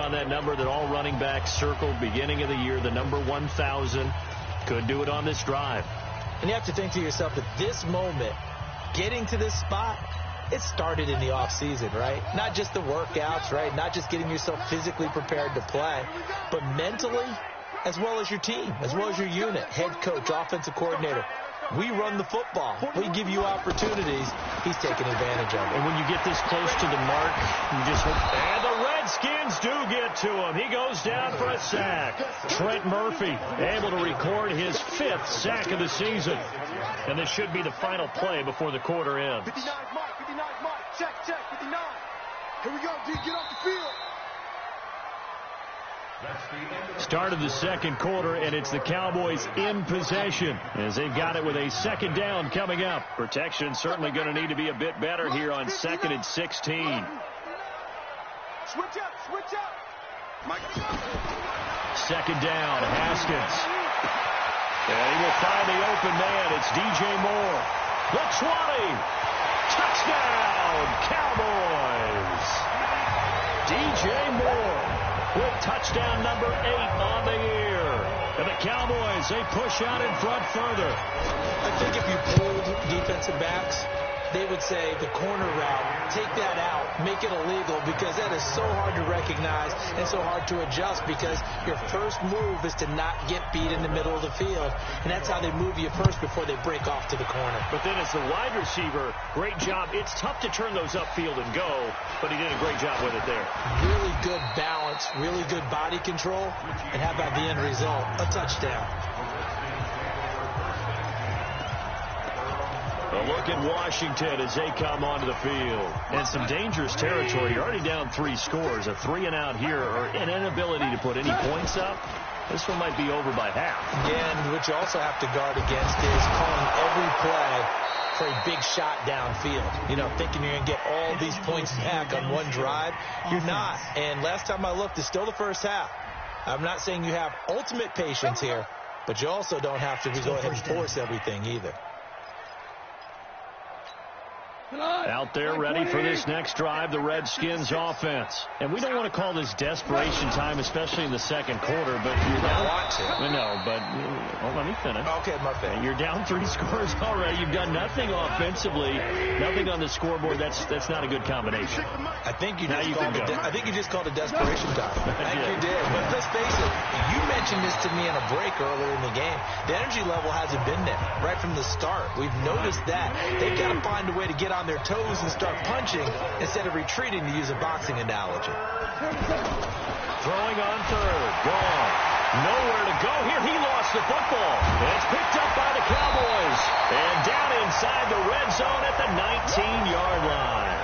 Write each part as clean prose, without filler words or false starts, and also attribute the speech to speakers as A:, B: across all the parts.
A: around that number that all running backs circled beginning of the year, the number 1,000. Could do it on this drive.
B: And you have to think to yourself, at this moment, getting to this spot, it started in the offseason, right? Not just the workouts, right? Not just getting yourself physically prepared to play, but mentally, as well as your team, as well as your unit, head coach, offensive coordinator. We run the football. We give you opportunities. He's taking advantage of it.
A: And when you get this close to the mark, you just hope. And the Redskins do get to him. He goes down for a sack. Trent Murphy able to record his 5th sack of the season. And this should be the final play before the quarter ends.
C: 59 Mike, 59 Mike. Check, 59. Here we go, D. Get off the field.
A: Start of the second quarter, and it's the Cowboys in possession as they've got it with a second down coming up. Protection certainly going to need to be a bit better here on 2nd and 16.
C: Switch up.
A: Second down, Haskins. And he will find the open man. It's DJ Moore. The 20. Touchdown, Cowboys. DJ Moore with touchdown number 8 on the year. And the Cowboys, they push out in front further.
B: I think if you pulled defensive backs, they would say the corner route, take that out, make it illegal, because that is so hard to recognize and so hard to adjust, because your first move is to not get beat in the middle of the field, and that's how they move you first before they break off to the corner.
A: But then as the wide receiver, great job. It's tough to turn those upfield and go, but he did a great job with it there.
B: Really good balance, really good body control, and how about the end result? A touchdown.
A: A look at Washington as they come onto the field. And some dangerous territory. You're already down 3 scores. A 3-and-out here, or an inability to put any points up. This one might be over by half.
B: And what you also have to guard against is calling every play for a big shot downfield. You know, thinking you're going to get all these points back on one drive. You're not. And last time I looked, it's still the first half. I'm not saying you have ultimate patience here, but you also don't have to go ahead and force everything either.
A: Out there ready for this next drive, the Redskins offense. And we don't want to call this desperation time, especially in the second quarter, but you're down. Let me finish.
B: Okay, my bad.
A: You're down 3 scores already. You've done nothing offensively, nothing on the scoreboard. That's not a good combination.
B: I think you just called it desperation time. I think you did. But let's face it, you mentioned this to me in a break earlier in the game. The energy level hasn't been there right from the start. We've noticed that. They've got to find a way to get on their toes and start punching instead of retreating, to use a boxing analogy.
A: Throwing on third. Gone. Nowhere to go here. He lost the football. And it's picked up by the Cowboys. And down inside the red zone at the 19-yard line.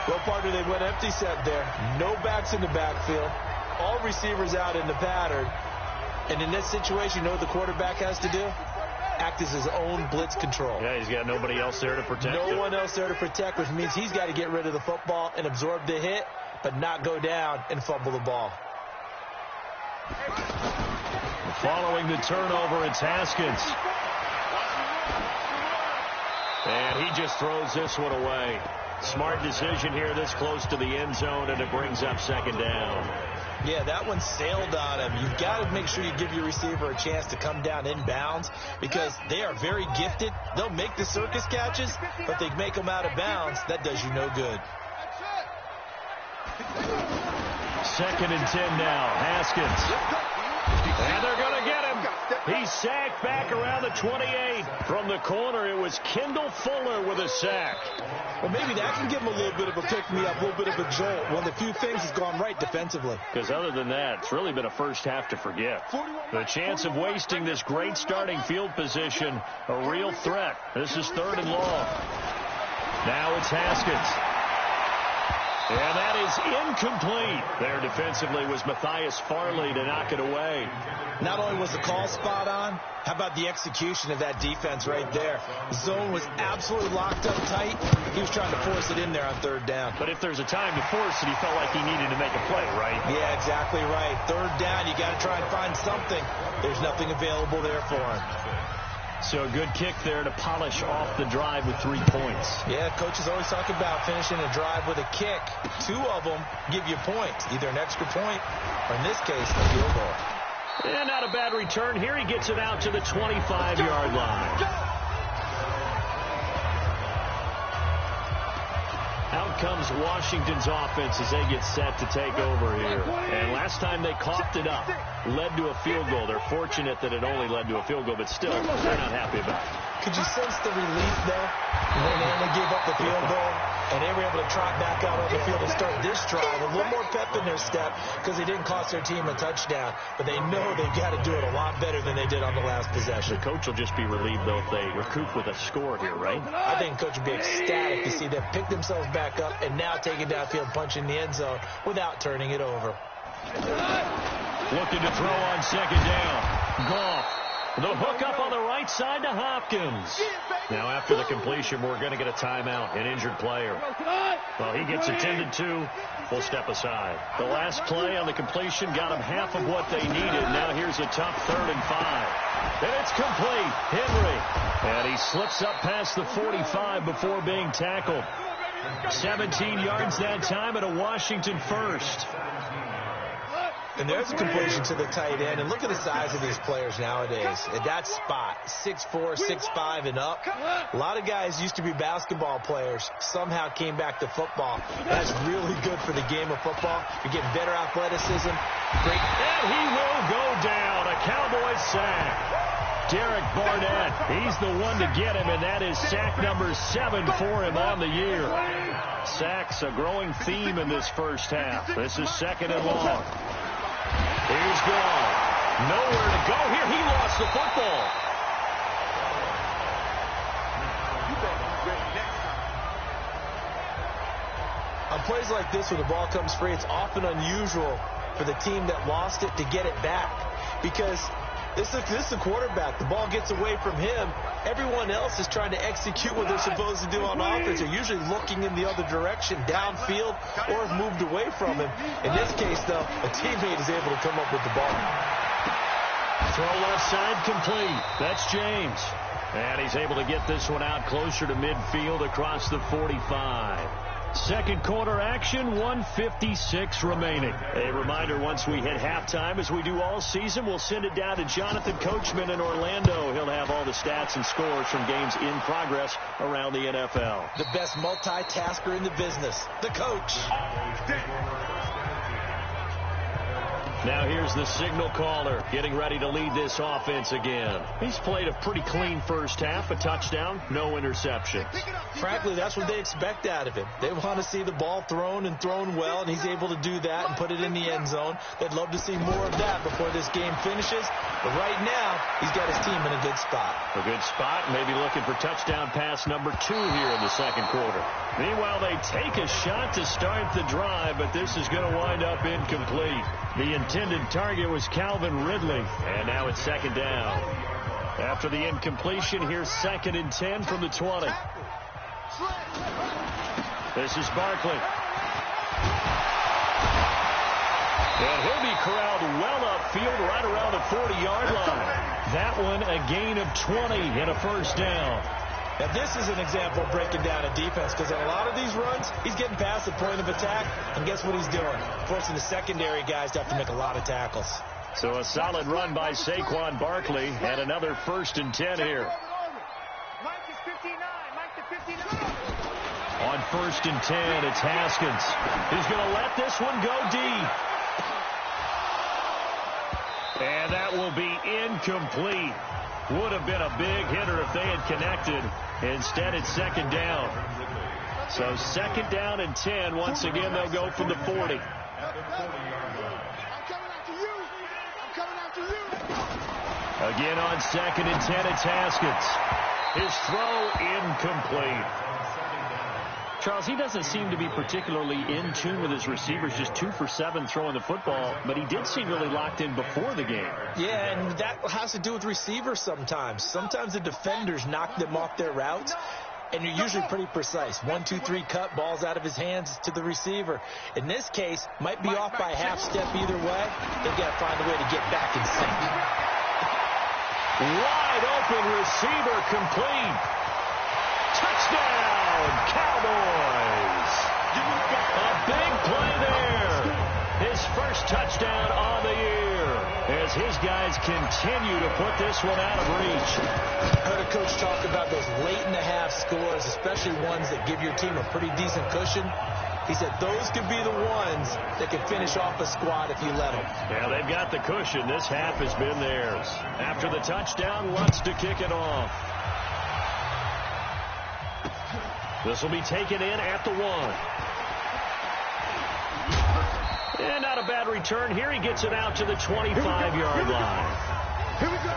B: Well, partner, they went empty set there. No backs in the backfield. All receivers out in the pattern. And in this situation, you know what the quarterback has to do? Act as his own blitz control.
A: Yeah, he's got nobody else there to protect him.
B: No one else there to protect, which means he's got to get rid of the football and absorb the hit, but not go down and fumble the ball.
A: Following the turnover, it's Haskins. And he just throws this one away. Smart decision here this close to the end zone, and it brings up second down.
B: Yeah, that one sailed on him. You've got to make sure you give your receiver a chance to come down inbounds, because they are very gifted. They'll make the circus catches, but they make them out of bounds. That does you no good.
A: 2nd and 10 now. Haskins. And they're going to get him. He's sacked back around the 28. From the corner, it was Kendall Fuller with a sack.
B: Well, maybe that can give him a little bit of a pick-me-up, a little bit of a jolt. One of the few things has gone right defensively.
A: Because other than that, it's really been a first half to forget. The chance of wasting this great starting field position, a real threat. This is 3rd and long. Now it's Haskins. And that is incomplete. There defensively was Matthias Farley to knock it away.
B: Not only was the call spot on, how about the execution of that defense right there? The zone was absolutely locked up tight. He was trying to force it in there on 3rd down.
A: But if there's a time to force it, he felt like he needed to make a play, right?
B: Yeah, exactly right. 3rd down, you got to try and find something. There's nothing available there for him.
A: So a good kick there to polish off the drive with 3 points.
B: Yeah, coaches always talk about finishing a drive with a kick. 2 of them give you points, either an extra point or, in this case, a field goal.
A: And not a bad return here. He gets it out to the 25-yard line. Out comes Washington's offense as they get set to take over here. And last time they coughed it up, led to a field goal. They're fortunate that it only led to a field goal, but still, they're not happy about it.
B: Could you sense the relief, though, when they gave up the field goal and they were able to trot back out on the field and start this drive? A little more pep in their step because they didn't cost their team a touchdown, but they know they've got to do it a lot better than they did on the last possession.
A: The coach will just be relieved, though, if they recoup with a score here, right?
B: I think coach will be ecstatic to see them pick themselves back up and now take it downfield, punch in the end zone without turning it over.
A: Looking to throw on second down. Goff. The hook up on the right side to Hopkins. Now after the completion, we're going to get a timeout, an injured player. Well, he gets attended to. We'll step aside. The last play on the completion got him half of what they needed. Now here's a tough 3rd and 5. And it's complete. Henry. And he slips up past the 45 before being tackled. 17 yards that time, and a Washington first.
B: And there's a completion to the tight end. And look at the size of these players nowadays. At that spot, 6'4", 6'5", and up. A lot of guys used to be basketball players. Somehow came back to football. That's really good for the game of football. You're getting better athleticism. Great.
A: And he will go down. A Cowboys sack. Derek Barnett, he's the one to get him, and that is sack number 7 for him on the year. Sacks a growing theme in this first half. This is 2nd and long. Here's Gone. Nowhere to go here. He lost the football.
B: On plays like this where the ball comes free, it's often unusual for the team that lost it to get it back because this is the quarterback. The ball gets away from him. Everyone else is trying to execute what they're supposed to do on offense. They're usually looking in the other direction, downfield, or have moved away from him. In this case, though, a teammate is able to come up with the ball.
A: Throw left side complete. That's James. And he's able to get this one out closer to midfield across the 45. Second quarter action, 1:56 remaining. A reminder, once we hit halftime, as we do all season, we'll send it down to Jonathan Coachman in Orlando. He'll have all the stats and scores from games in progress around the NFL.
B: The best multitasker in the business, the coach.
A: Now here's the signal caller getting ready to lead this offense again. He's played a pretty clean first half, a touchdown, no interceptions.
B: Frankly, that's what they expect out of him. They want to see the ball thrown and thrown well, and he's able to do that and put it in the end zone. They'd love to see more of that before this game finishes. But right now, he's got his team in a good spot.
A: A good spot, maybe looking for touchdown pass number 2 here in the second quarter. Meanwhile, they take a shot to start the drive, but this is going to wind up incomplete. The intended target was Calvin Ridley, and now it's 2nd down. After the incompletion, here's 2nd and 10 from the 20. This is Barkley. And he'll be corralled well upfield right around the 40-yard line. That one a gain of 20 and a first down.
B: Now, this is an example of breaking down a defense because on a lot of these runs, he's getting past the point of attack, and guess what he's doing? Forcing the secondary guys to have to make a lot of tackles.
A: So a solid run by Saquon Barkley and another 1st and 10 here. On 1st and 10, it's Haskins. He's going to let this one go deep. And that will be incomplete. Would have been a big hitter if they had connected. Instead, it's 2nd down. So 2nd down and 10. Once again, they'll go from the 40. Again on 2nd and 10, it's Haskins. His throw incomplete. Charles, he doesn't seem to be particularly in tune with his receivers, just 2 for 7 throwing the football, but he did seem really locked in before the game.
B: Yeah, and that has to do with receivers sometimes. Sometimes the defenders knock them off their routes, and you're usually pretty precise. 1, 2, 3 cut, balls out of his hands to the receiver. In this case, might be off by a half step either way. They've got to find a way to get back in sync.
A: Wide open receiver complete. Touchdown, Cowboys. A big play there. His first touchdown on the year as his guys continue to put this one out of reach.
B: I heard a coach talk about those late-in-the-half scores, especially ones that give your team a pretty decent cushion. He said those could be the ones that can finish off a squad if you let them.
A: Yeah, they've got the cushion. This half has been theirs. After the touchdown, Lutz to kick it off. This will be taken in at the 1. And not a bad return. Here he gets it out to the 25-yard line.
C: Here we go.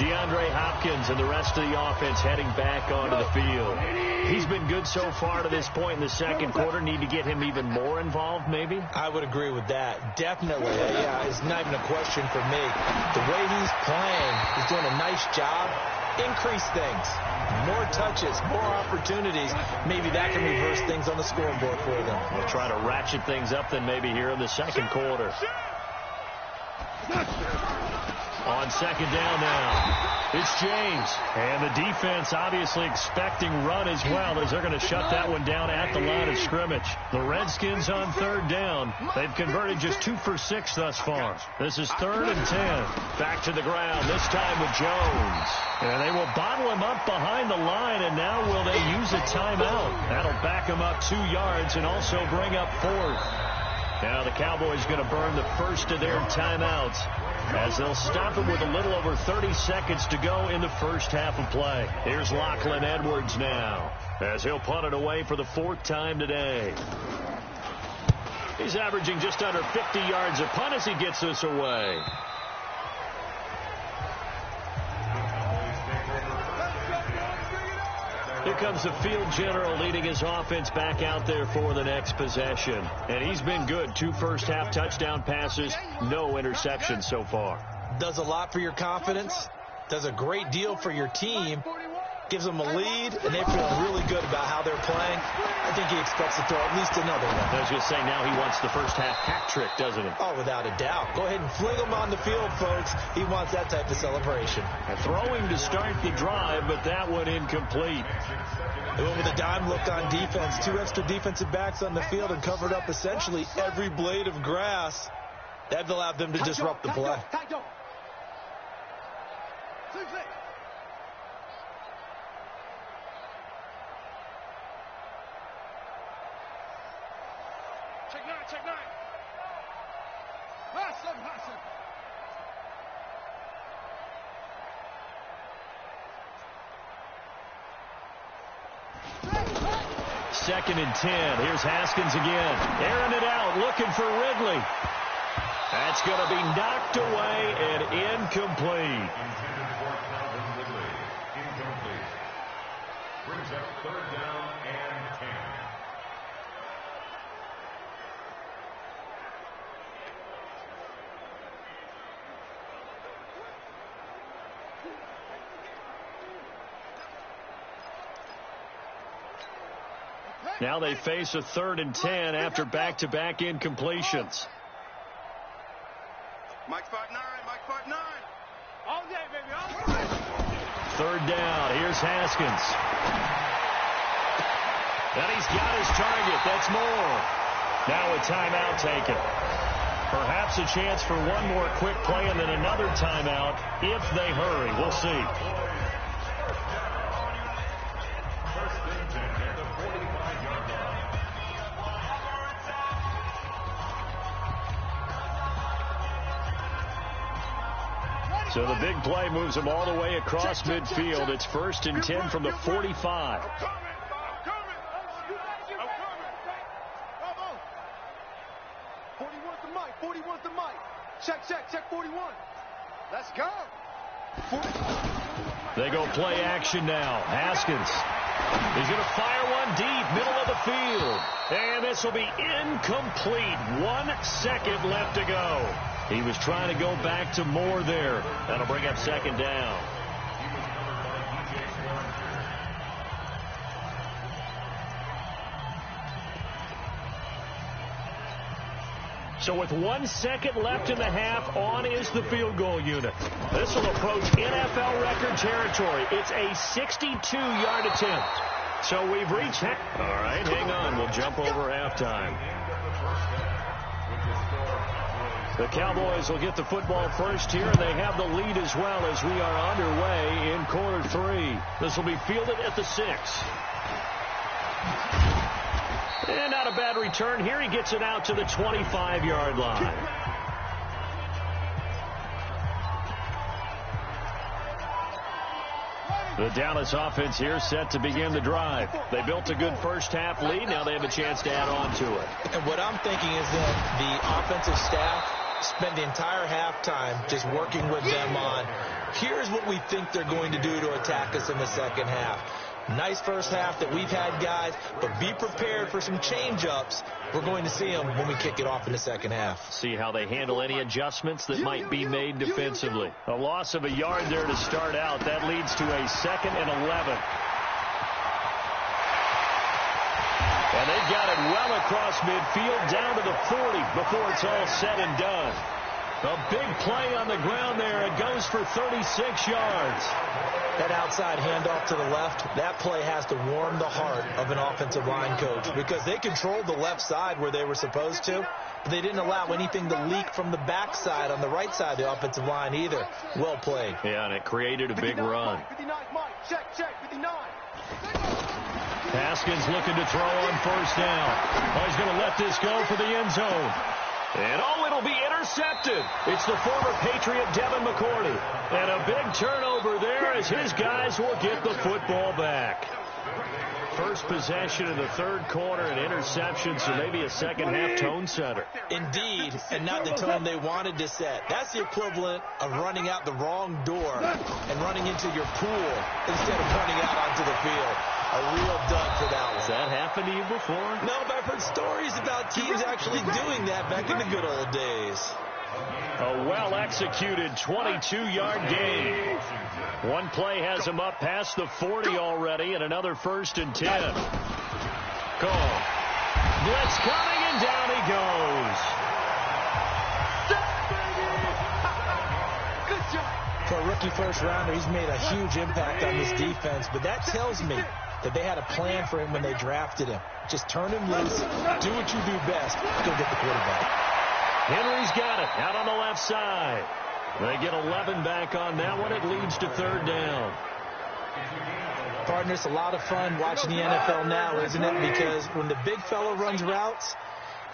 A: DeAndre Hopkins and the rest of the offense heading back onto the field. He's been good so far to this point in the second quarter. Need to get him even more involved, maybe?
B: I would agree with that. Definitely. Yeah, it's not even a question for me. The way he's playing, he's doing a nice job. Increase things. More touches, more opportunities. Maybe that can reverse things on the scoreboard for them.
A: We'll try to ratchet things up then maybe here in the second quarter. On second down now, it's James. And the defense obviously expecting run as well as they're going to shut that one down at the line of scrimmage. The Redskins on third down. They've converted just 2 for 6 thus far. This is 3rd and 10. Back to the ground, this time with Jones. And they will bottle him up behind the line, and now will they use a timeout? That'll back him up 2 yards and also bring up 4th. Now the Cowboys going to burn the first of their timeouts as they'll stop it with a little over 30 seconds to go in the first half of play. Here's Lachlan Edwards now as he'll punt it away for the 4th time today. He's averaging just under 50 yards a punt as he gets this away. Here comes the field general leading his offense back out there for the next possession. And he's been good. 2 first-half touchdown passes, no interceptions so far.
B: Does a lot for your confidence. Does a great deal for your team. Gives them a lead, and they're feeling really good about how they're playing. I think he expects to throw at least another one.
A: I was going to say, now he wants the first-half hat trick, doesn't he?
B: Oh, without a doubt. Go ahead and fling him on the field, folks. He wants that type of celebration.
A: Throwing to start the drive, but that one incomplete.
B: They went with a dime look on defense. 2 extra defensive backs on the field and covered up essentially every blade of grass. That allowed them to disrupt the play.
C: Check 9. Pass him.
A: Second and 10. Here's Haskins again. Airing it out, looking for Ridley. That's going to be knocked away and incomplete.
D: Brings up 3rd down and 10.
A: Now they face a 3rd and 10 after back-to-back incompletions.
C: Mike 5-9. All day, baby. All day.
A: 3rd down. Here's Haskins. And he's got his target. That's more. Now a timeout taken. Perhaps a chance for one more quick play and then another timeout if they hurry. We'll see. So the big play moves them all the way across midfield. It's 1st and 10 from the 45.
C: I'm coming. 41's the mic. Check 41. Let's go.
A: They go play action now. Haskins. He's going to fire one deep, middle of the field. And this will be incomplete. 1 second left to go. He was trying to go back to Moore there. That'll bring up 2nd down. So with 1 second left in the half, on is the field goal unit. This will approach NFL record territory. It's a 62-yard attempt. So we've reached... All right, hang on. We'll jump over halftime. The Cowboys will get the football first here, and they have the lead as well as we are underway in quarter 3. This will be fielded at the 6. And not a bad return here. He gets it out to the 25-yard line. The Dallas offense here set to begin the drive. They built a good first-half lead. Now they have a chance to add on to it.
B: And what I'm thinking is that the offensive staff spend the entire halftime just working with them on, here's what we think they're going to do to attack us in the second half. Nice first half that we've had, guys, but be prepared for some change-ups. We're going to see them when we kick it off in the second half.
A: See how they handle any adjustments that might be made defensively. A loss of a yard there to start out. That leads to a 2nd and 11. And they've got it well across midfield down to the 40 before it's all said and done. A big play on the ground there. It goes for 36 yards.
B: That outside handoff to the left, that play has to warm the heart of an offensive line coach because they controlled the left side where they were supposed to, but they didn't allow anything to leak from the backside on the right side of the offensive line either. Well played.
A: Yeah, and it created a big run. Haskins looking to throw on first down. Oh, he's going to let this go for the end zone. And, oh, it'll be intercepted. It's the former Patriot Devin McCourty. And a big turnover there as his guys will get the football back. First possession of the third quarter, an interception, so maybe a second-half tone setter.
B: Indeed, and not the tone they wanted to set. That's the equivalent of running out the wrong door and running into your pool instead of running out onto the field. A real dud for that one.
A: Has that happened to you before?
B: No, but I've heard stories about teams actually doing that back in the good old days.
A: A well-executed 22-yard gain. One play has him up past the 40 already, and another 1st and 10. Call. Blitz coming, and down he goes.
B: For a rookie first-rounder, he's made a huge impact on this defense, but that tells me that they had a plan for him when they drafted him. Just turn him loose, do what you do best, go get the quarterback.
A: Henry's got it out on the left side. They get 11 back on that one. It leads to 3rd down.
B: Partner, it's a lot of fun watching the NFL now, isn't it? Because when the big fella runs routes,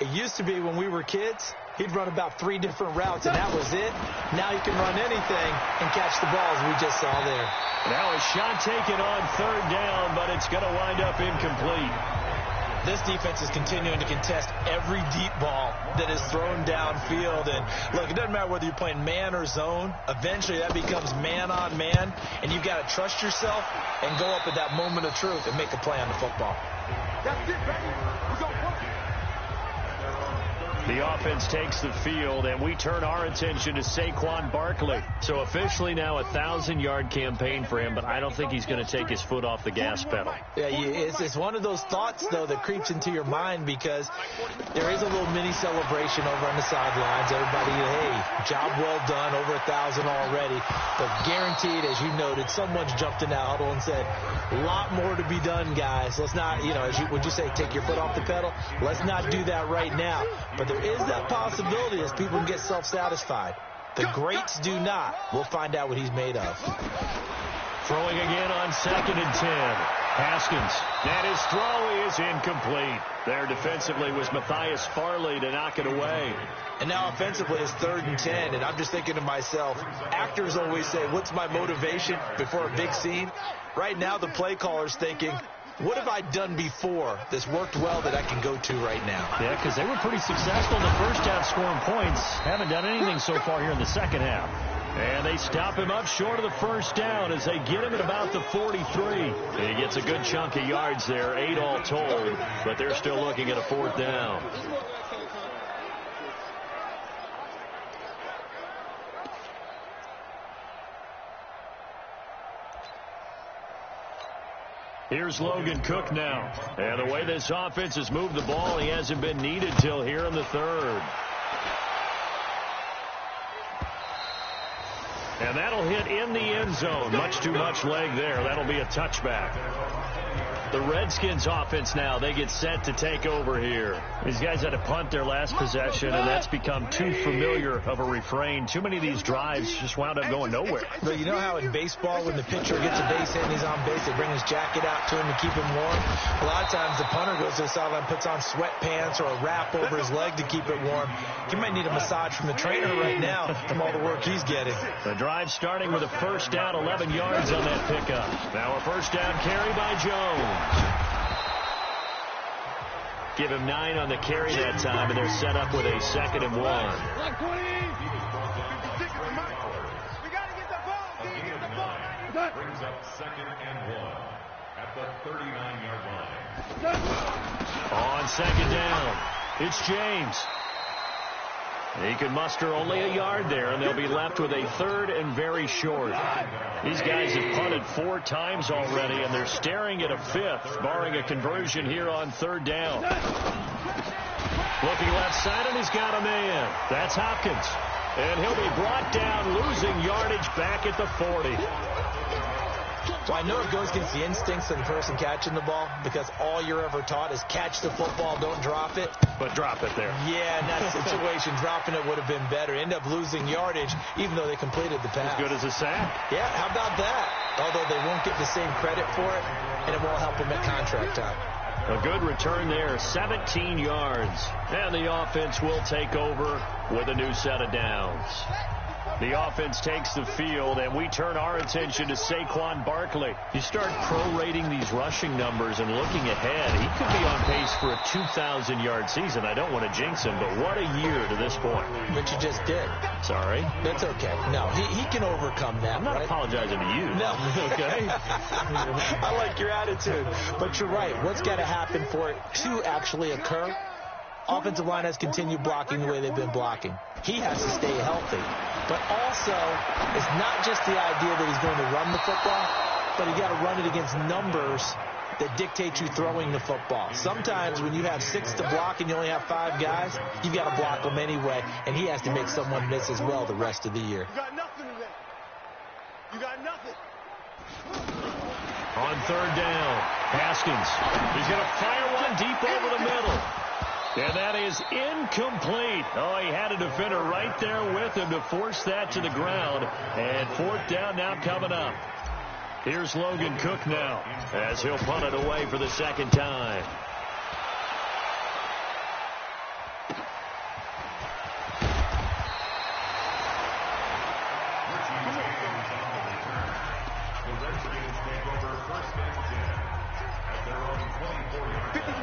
B: it used to be when we were kids, he'd run about 3 different routes, and that was it. Now he can run anything and catch the balls we just saw there.
A: Now a shot taken on 3rd down, but it's going to wind up incomplete.
B: This defense is continuing to contest every deep ball that is thrown downfield. And, look, it doesn't matter whether you're playing man or zone. Eventually that becomes man on man, and you've got to trust yourself and go up at that moment of truth and make a play on the football.
C: That's it, baby. We're going to work.
A: The offense takes the field, and we turn our attention to Saquon Barkley. So officially now a 1,000-yard campaign for him, but I don't think he's going to take his foot off the gas pedal.
B: Yeah, it's one of those thoughts, though, that creeps into your mind because there is a little mini celebration over on the sidelines. Everybody, hey, job well done, over 1,000 already. But guaranteed, as you noted, someone's jumped in that huddle and said, a lot more to be done, guys. Let's not, would you say take your foot off the pedal? Let's not do that right now. But there is that possibility as people get self-satisfied. The greats do not. We'll find out what he's made of.
A: Throwing again on 2nd and 10. Haskins. And his throw is incomplete. There defensively was Matthias Farley to knock it away.
B: And now offensively it's 3rd and 10. And I'm just thinking to myself, actors always say, what's my motivation before a big scene? Right now the play caller's thinking, what have I done before that's worked well that I can go to right now?
A: Yeah, because they were pretty successful in the first half scoring points. Haven't done anything so far here in the second half. And they stop him up short of the 1st down as they get him at about the 43. He gets a good chunk of yards there, 8 all told, but they're still looking at a 4th down. Here's Logan Cook now. And the way this offense has moved the ball, he hasn't been needed till here in the 3rd. And that'll hit in the end zone. Much too much leg there. That'll be a touchback. The Redskins offense now, they get set to take over here. These guys had to punt their last possession, and that's become too familiar of a refrain. Too many of these drives just wound up going nowhere.
B: But you know how in baseball, when the pitcher gets a base hit and he's on base, they bring his jacket out to him to keep him warm? A lot of times the punter goes to the sideline, puts on sweatpants or a wrap over his leg to keep it warm. He might need a massage from the trainer right now from all the work he's getting.
A: The drive starting with a first down, 11 yards on that pickup. Now a first down carry by Jones. Give him 9 on the carry that time, and they're set up with a 2nd and 1.
C: We got to get the ball. Get the ball.
D: Brings up 2nd and 1 at the 39-yard line.
A: On 2nd down, it's James. He can muster only a yard there, and they'll be left with a 3rd and very short. These guys have punted 4 times already, and they're staring at a 5th, barring a conversion here on 3rd down. Looking left side, and he's got a man. That's Hopkins. And he'll be brought down, losing yardage back at the 40.
B: Well, I know it goes against the instincts of the person catching the ball because all you're ever taught is catch the football, don't drop it.
A: But drop it there.
B: Yeah, in that situation, dropping it would have been better. End up losing yardage even though they completed the pass.
A: As good as a sack.
B: Yeah, how about that? Although they won't get the same credit for it, and it won't help them at contract time.
A: A good return there, 17 yards. And the offense will take over with a new set of downs. The offense takes the field, and we turn our attention to Saquon Barkley. You start prorating these rushing numbers and looking ahead, he could be on pace for a 2,000-yard season. I don't want to jinx him, but what a year to this point.
B: But you just did.
A: Sorry?
B: That's okay. No, he can overcome that.
A: I'm not apologizing to you.
B: No.
A: Okay?
B: I like your attitude. But you're right. What's got to happen for it to actually occur? Offensive line has continued blocking the way they've been blocking. He has to stay healthy. But also, it's not just the idea that he's going to run the football, but you got to run it against numbers that dictate you throwing the football. Sometimes when you have 6 to block and you only have 5 guys, you've got to block them anyway, and he has to make someone miss as well the rest of the year.
C: You got nothing today. You got nothing.
A: On 3rd down, Haskins. He's going to fire one deep over the middle. And that is incomplete. Oh, he had a defender right there with him to force that to the ground. And 4th down now coming up. Here's Logan Cook now as he'll punt it away for the 2nd time.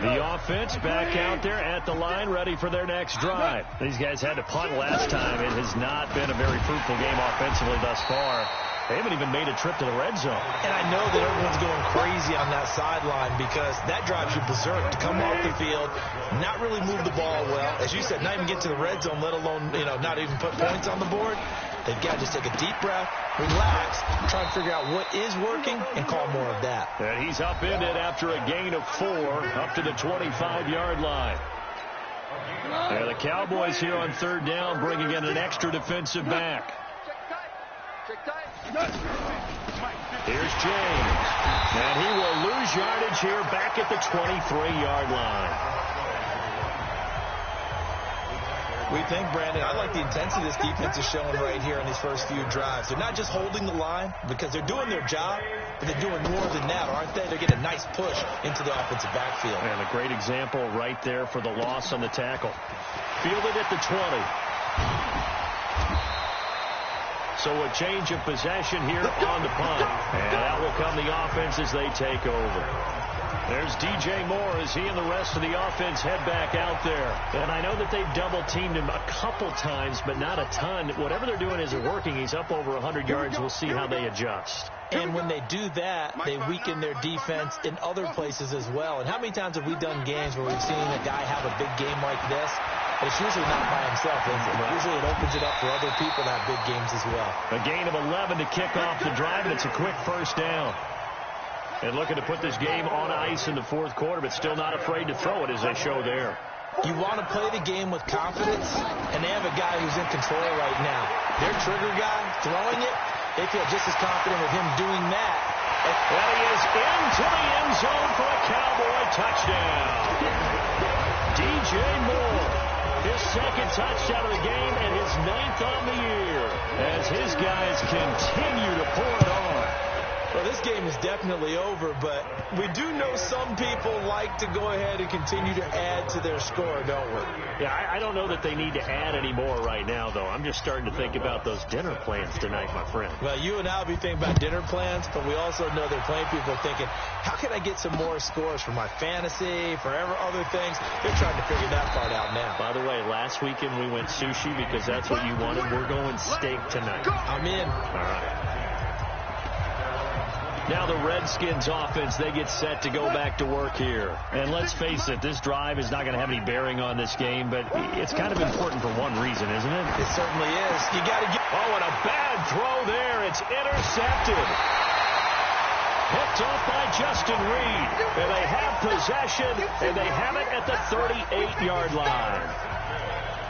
A: The offense back out there at the line, ready for their next drive. These guys had to punt last time. It has not been a very fruitful game offensively thus far. They haven't even made a trip to the red zone.
B: And I know that everyone's going crazy on that sideline because that drives you berserk to come off the field, not really move the ball well. As you said, not even get to the red zone, let alone, not even put points on the board. They've got to just take a deep breath, relax, try and figure out what is working, and call more of that.
A: And he's upended after a gain of 4 up to the 25-yard line. And the Cowboys here on 3rd down bringing in an extra defensive back. Here's James. And he will lose yardage here back at the 23-yard line.
B: We think, Brandon, I like the intensity this defense is showing right here in these first few drives. They're not just holding the line because they're doing their job, but they're doing more than that, aren't they? They're getting a nice push into the offensive backfield.
A: And a great example right there for the loss on the tackle. Fielded at the 20. So a change of possession here on the punt. And that will come the offense as they take over. There's DJ Moore as he and the rest of the offense head back out there. And I know that they've double-teamed him a couple times, but not a ton. Whatever they're doing isn't working. He's up over 100 yards. We'll see how they adjust.
B: And when they do that, they weaken their defense in other places as well. And how many times have we done games where we've seen a guy have a big game like this? But it's usually not by himself, is it? Usually it opens it up for other people to have big games as well.
A: A gain of 11 to kick off the drive, and it's a quick first down. And looking to put this game on ice in the 4th quarter, but still not afraid to throw it as they show there.
B: You want to play the game with confidence, and they have a guy who's in control right now. Their trigger guy, throwing it, they feel just as confident with him doing that.
A: And he is into the end zone for a Cowboy touchdown. DJ Moore, his second touchdown of the game and his 9th on the year as his guys continue to pour it on.
B: Well, this game is definitely over, but we do know some people like to go ahead and continue to add to their score, don't we?
A: Yeah, I don't know that they need to add any more right now, though. I'm just starting to think about those dinner plans tonight, my friend.
B: Well, you and I will be thinking about dinner plans, but we also know there are plenty of people thinking, how can I get some more scores for my fantasy, for other things? They're trying to figure that part out now.
A: By the way, last weekend we went sushi because that's what you wanted. We're going steak tonight.
B: I'm in.
A: All right. Now the Redskins offense, they get set to go back to work here. And let's face it, this drive is not going to have any bearing on this game, but it's kind of important for one reason, isn't it?
B: It certainly is. You got to get...
A: Oh, and a bad throw there. It's intercepted. Picked off by Justin Reed. And they have possession, and they have it at the 38-yard line.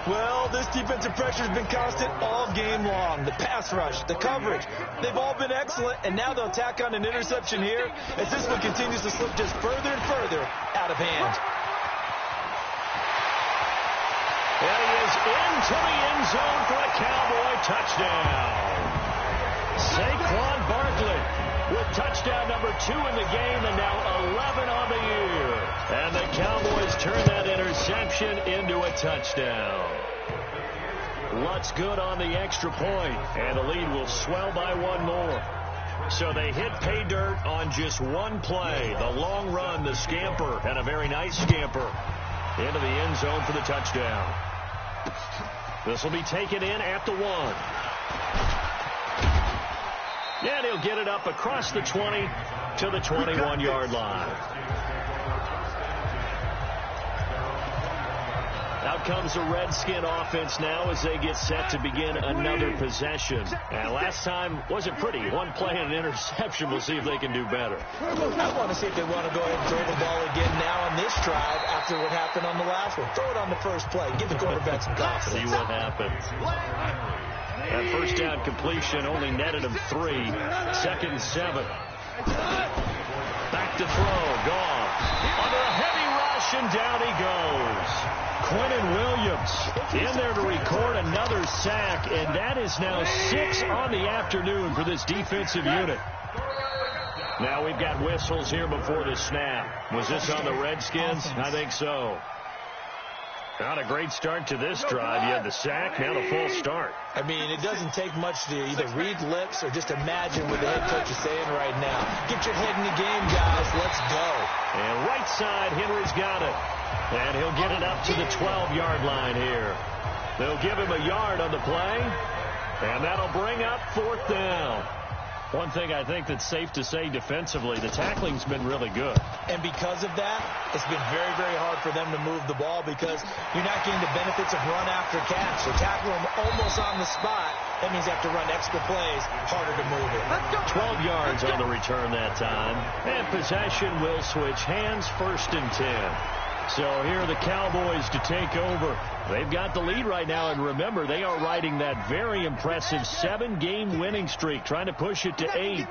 B: Well, this defensive pressure has been constant all game long. The pass rush, the coverage, they've all been excellent, and now they'll tack on an interception here as this one continues to slip just further and further out of hand.
A: And he is into the end zone for a Cowboy touchdown. Saquon Barkley with touchdown number 2 in the game and now 11 on the year. And the Cowboys turn that interception into a touchdown. Lutz good on the extra point, and the lead will swell by one more. So they hit pay dirt on just one play. The long run, the scamper, and a very nice scamper into the end zone for the touchdown. This will be taken in at the 1. And he'll get it up across the 20 to the 21-yard line. Out comes the Redskin offense now as they get set to begin another possession. And last time wasn't pretty. One play and an interception. We'll see if they can do better.
B: I want to see if they want to go ahead and throw the ball again now on this drive after what happened on the last one. Throw it on the first play. Give the quarterback some confidence.
A: See what happens. That first down completion only netted him 3. 2nd and 7. Back to throw. Gone. Under a heavy rush, and down he goes. Quinnen Williams in there to record another sack, and that is now 6 on the afternoon for this defensive unit. Now we've got whistles here before the snap. Was this on the Redskins? I think so. Not a great start to this drive. You had the sack, now the full start.
B: I mean, it doesn't take much to either read lips or just imagine what the head coach is saying right now. Get your head in the game, guys. Let's go.
A: And right side, Henry's got it. And he'll get it up to the 12-yard line here. They'll give him a yard on the play. And that'll bring up 4th down. One thing I think that's safe to say defensively, the tackling's been really good.
B: And because of that, it's been very, very hard for them to move the ball because you're not getting the benefits of run after catch. So tackle them almost on the spot. That means you have to run extra plays, harder to move it.
A: 12 yards on the return that time. And possession will switch hands, 1st and 10. So here are the Cowboys to take over. They've got the lead right now, and remember, they are riding that very impressive 7-game winning streak, trying to push it to 8.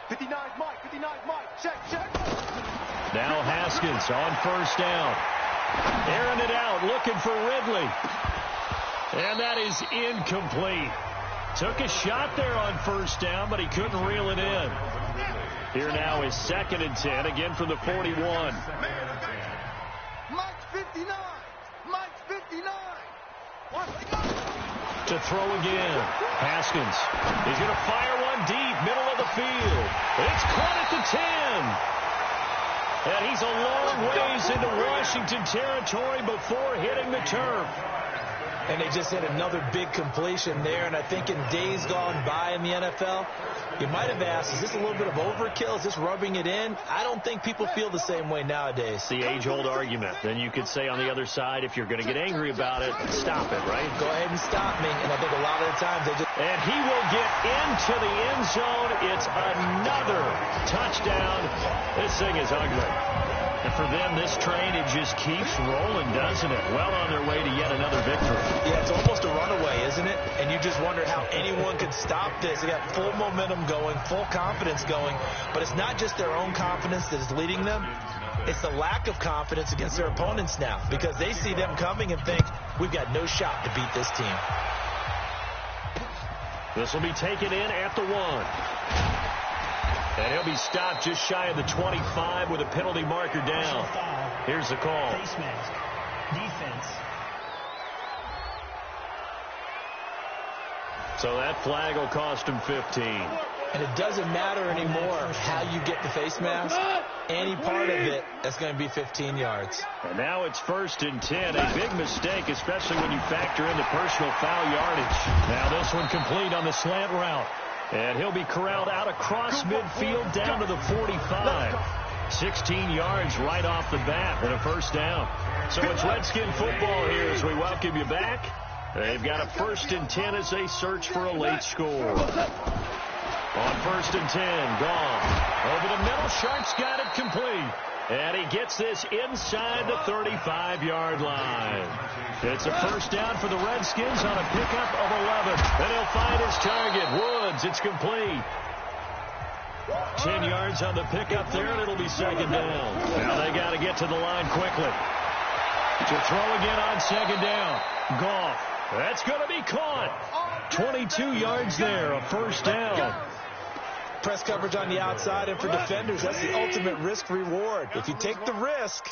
C: 59 Mike, check.
A: Now Haskins on 1st down. Airing it out, looking for Ridley. And that is incomplete. Took a shot there on 1st down, but he couldn't reel it in. Here now is 2nd and 10, again from the 41.
C: Mike 59.
A: To throw again. Haskins. He's going to fire one deep, middle of the field. It's caught at the 10. And he's a long ways into Washington territory before hitting the turf.
B: And they just hit another big completion there. And I think in days gone by in the NFL, you might have asked, is this a little bit of overkill? Is this rubbing it in? I don't think people feel the same way nowadays.
A: The age-old argument. Then you could say on the other side, if you're going to get angry about it, stop it, right?
B: Go ahead and stop me. And I think a lot of the times they just...
A: And he will get into the end zone. It's another touchdown. This thing is ugly. And for them, this train, it just keeps rolling, doesn't it? Well on their way to yet another victory.
B: Yeah, it's almost a runaway, isn't it? And you just wonder how anyone could stop this. They got full momentum going, full confidence going. But it's not just their own confidence that is leading them. It's the lack of confidence against their opponents now, because they see them coming and think, we've got no shot to beat this team.
A: This will be taken in at the 1. And he'll be stopped just shy of the 25 with a penalty marker down. Here's the call.
E: Face mask. Defense.
A: So that flag will cost him 15.
B: And it doesn't matter anymore how you get the face mask. Any part of it, that's going to be 15 yards.
A: And now it's 1st and 10. A big mistake, especially when you factor in the personal foul yardage. Now this one complete on the slant route. And he'll be corralled out across midfield down to the 45. 16 yards right off the bat and a first down. So it's Redskin football here as we welcome you back. They've got a 1st and 10 as they search for a late score. On 1st and 10, Goff. Over the middle, Sharks got it complete. And he gets this inside the 35-yard line. It's a first down for the Redskins on a pickup of 11. And he'll find his target, Woods. It's complete. 10 yards on the pickup there, and it'll be 2nd down. Now they got to get to the line quickly. To throw again on 2nd down. Goff. That's going to be caught. 22 yards there, a first down.
B: Press coverage on the outside, and for defenders, that's the ultimate risk-reward. If you take the risk,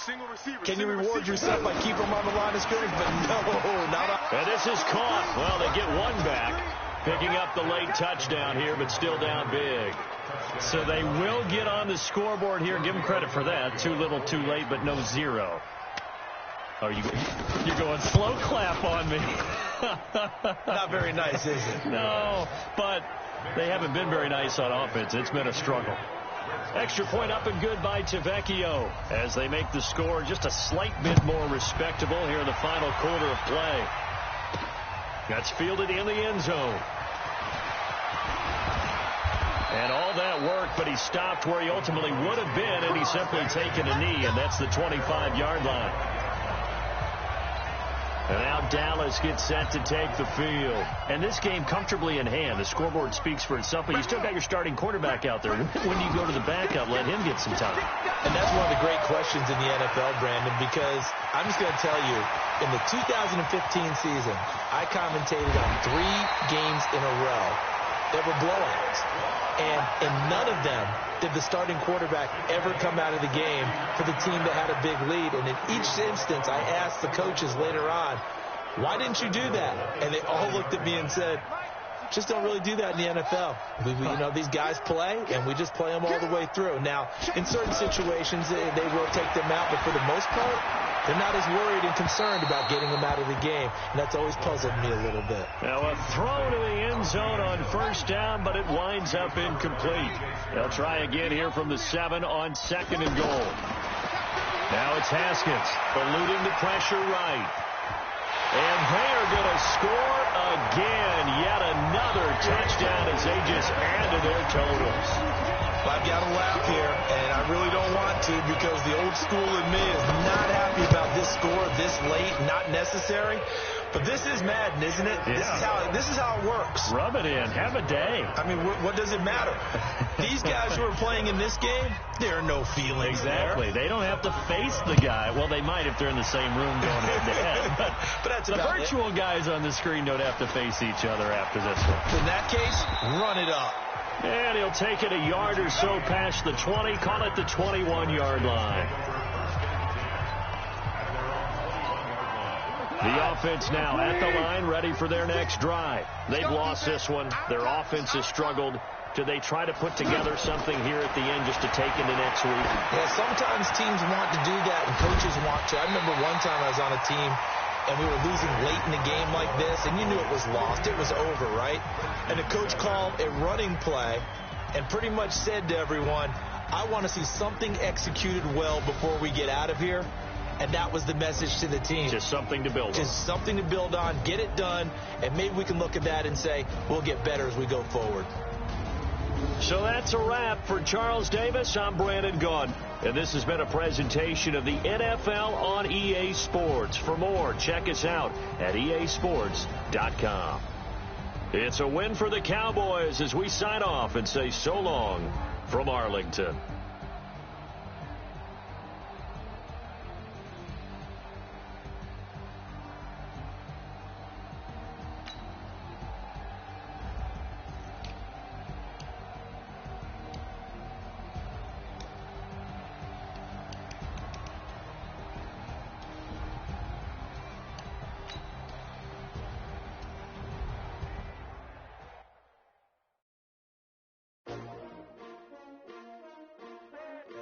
B: can you reward yourself by keeping them on the line of scrimmage? But no, not on.
A: And this is caught. Well, they get one back, picking up the late touchdown here, but still down big. So they will get on the scoreboard here. Give them credit for that. Too little, too late, but no 0. Oh, you're going slow clap on me.
B: Not very nice, is it?
A: No, but they haven't been very nice on offense. It's been a struggle. Extra point up and good by Tavecchio as they make the score just a slight bit more respectable here in the final quarter of play. That's fielded in the end zone. And all that work, but he stopped where he ultimately would have been, and he's simply taken a knee, and that's the 25-yard line. And now Dallas gets set to take the field. And this game comfortably in hand. The scoreboard speaks for itself, but you still got your starting quarterback out there. When you go to the backup, let him get some time.
B: And that's one of the great questions in the NFL, Brandon, because I'm just going to tell you, in the 2015 season, I commentated on 3 games in a row that were blowouts. And in none of them did the starting quarterback ever come out of the game for the team that had a big lead. And in each instance, I asked the coaches later on, why didn't you do that? And they all looked at me and said, just don't really do that in the NFL. These guys play, and we just play them all the way through. Now, in certain situations, they will take them out, but for the most part, they're not as worried and concerned about getting them out of the game. And that's always puzzled me a little bit.
A: Now a throw to the end zone on first down, but it winds up incomplete. They'll try again here from the 7 on 2nd and goal. Now it's Haskins eluding the pressure right. And they are going to score again. Yet another touchdown as they just add to their totals.
B: I've got to laugh here, and I really don't want to, because the old school in me is not happy about this score this late, not necessary. But this is Madden, isn't it?
A: Yeah.
B: This is how it works.
A: Rub it in. Have a day.
B: I mean, what does it matter? These guys who are playing in this game, there are no feelings
A: Exactly.
B: there.
A: They don't have to face the guy. Well, they might if they're in the same room going head-to-head.
B: But that's
A: the virtual guys on the screen don't have to face each other after this one.
B: In that case, run it up.
A: And he'll take it a yard or so past the 20. Call it the 21-yard line. The offense now at the line, ready for their next drive. They've lost this one. Their offense has struggled. Do they try to put together something here at the end just to take into next week?
B: Yeah, sometimes teams want to do that and coaches want to. I remember one time I was on a team and we were losing late in the game like this, and you knew it was lost. It was over, right? And the coach called a running play and pretty much said to everyone, I want to see something executed well before we get out of here. And that was the message to the team.
A: Just something to build on.
B: Just something to build on, get it done, and maybe we can look at that and say, we'll get better as we go forward.
A: So that's a wrap for Charles Davis. I'm Brandon Gunn, and this has been a presentation of the NFL on EA Sports. For more, check us out at easports.com. It's a win for the Cowboys as we sign off and say so long from Arlington.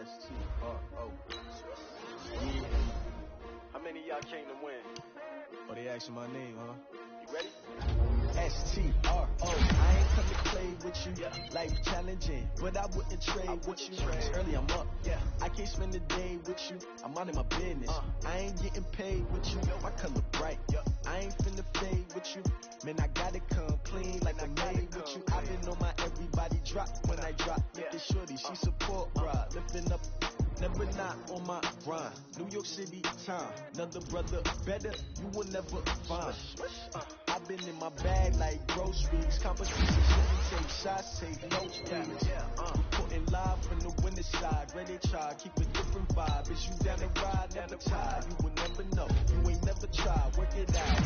C: S-T-R-O. Yeah. How many of y'all came to win? Oh, they asking my name, huh? You ready? S-T-R-O. I ain't come to play with you. Life challenging, but I wouldn't trade with you. It's early, I'm up. I can't spend the day with you. I'm out in my business. I ain't getting paid with you. My color bright. I ain't finna fade with you. Man, I gotta come clean like I made with you. I been on my everybody drop when I drop. Look at shorty, she support, bruh. Lifting up, never not on my grind. New York City time, another brother better, you will never find. I've been in my bag like groceries. Competition, take shots, take notes, please. Putting live from the winning side. Ready to try, keep a different vibe. Is you down the ride, never tired. You will never know, you ain't never tried. Work it out,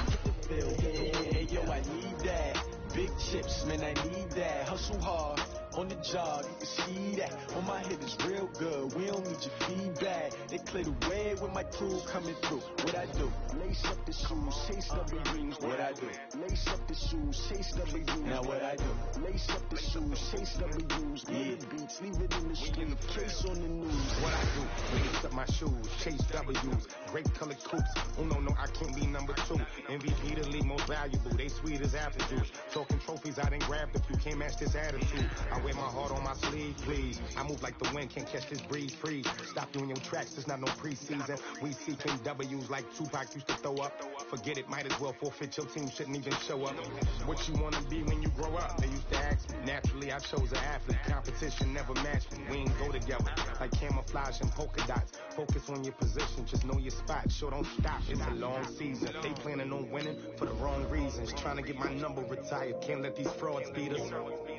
C: get the feel. Hey, yo, I need that. Big chips, man, I need that. Hustle hard. On the job, you can see that. On my head is real good. We don't need your feedback. They clear the way with my crew coming through. What I do? Lace up the shoes, chase W's. What I do? Lace up the shoes, chase W's. Now what I do? Lace up the shoes, chase W's. Yeah, beats, leave it in the street. Case on the news.
F: What I do? Lace up my shoes, chase W's. Great colored coupes. Oh no, I can't be number 2. MVP the league most valuable. They sweet as apple juice. Talking trophies, I done grabbed a few. Can't match this attitude. I wear my heart on my sleeve, please. I move like the wind, can't catch this breeze, freeze. Stop doing your tracks, it's not no preseason. We seeking W's like Tupac used to throw up. Forget it, might as well forfeit. Your team shouldn't even show up. What you wanna be when you grow up? They used to ask me. Naturally, I chose an athlete. Competition never matched me. We ain't go together like camouflage and polka dots. Focus on your position, just know your spot. Sure, don't stop. It's a long season. They planning on winning for the wrong reasons. Trying to get my number retired. Can't let these frauds beat us.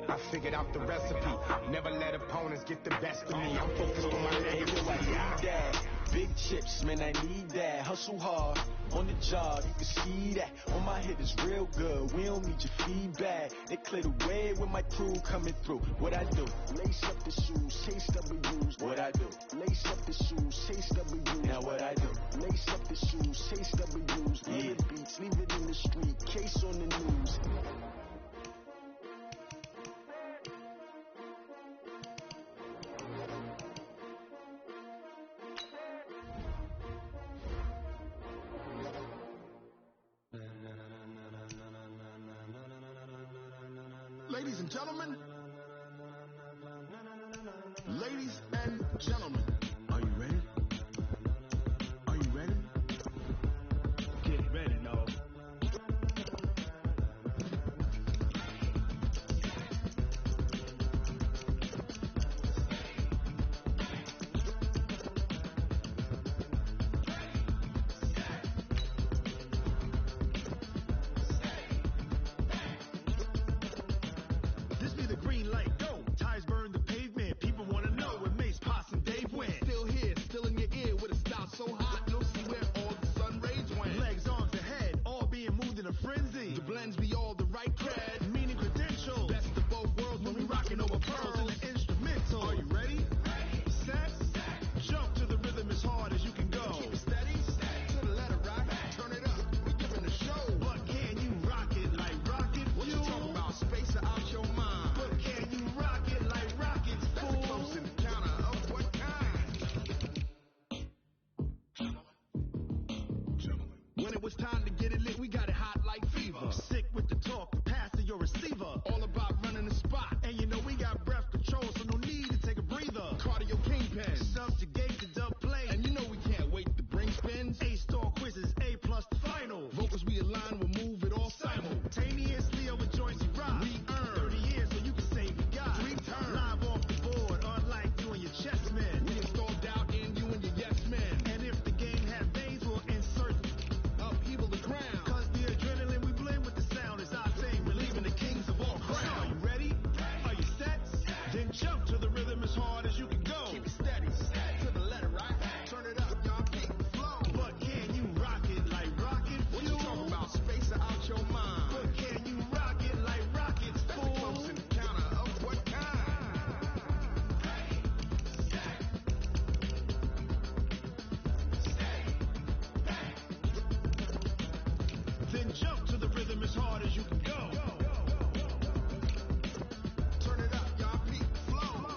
F: I figured out the recipe. Never let opponents get the best of me. I'm focused on my legacy.
C: Big chips, man, I need that. Hustle hard on the job, you can see that. On my head is real good. We don't need your feedback. They clear the way with my crew coming through. What I do? Lace up the shoes, chase W's. What I do? Lace up the shoes, chase W's. Now what I do? Lace up the shoes, chase W's. Yeah, beats, leave it in the street. Case on the news.
G: Ladies and gentlemen, ladies and gentlemen, are you ready? Are you ready? Get ready, no. Simultaneously over joints you rock. We earn 30 years so you can say we got Jump to the rhythm as hard as you can go. Turn it up, y'all. Peak flow.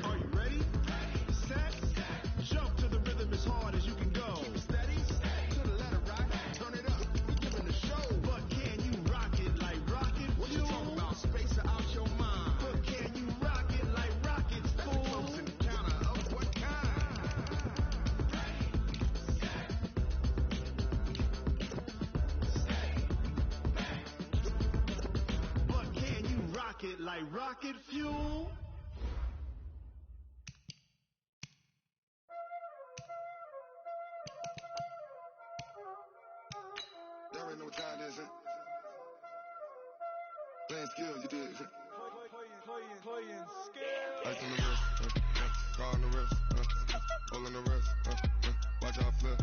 G: Are you ready? Set. Jump to the rhythm as hard as you can go. Keep steady. To the letter, right? Turn it up. We giving the show. But can you rock it like rocket? What you talking about? Space out your mind. But can you rock it like rockets, fool? Close encounter of what kind? But can you rock it like rocket fuel?
H: Y'all already know what time it is, huh? Playing skill, you did.
C: Playing skill.
H: Ice on the wrist, car on the wrist, pull on the wrist, watch out flip.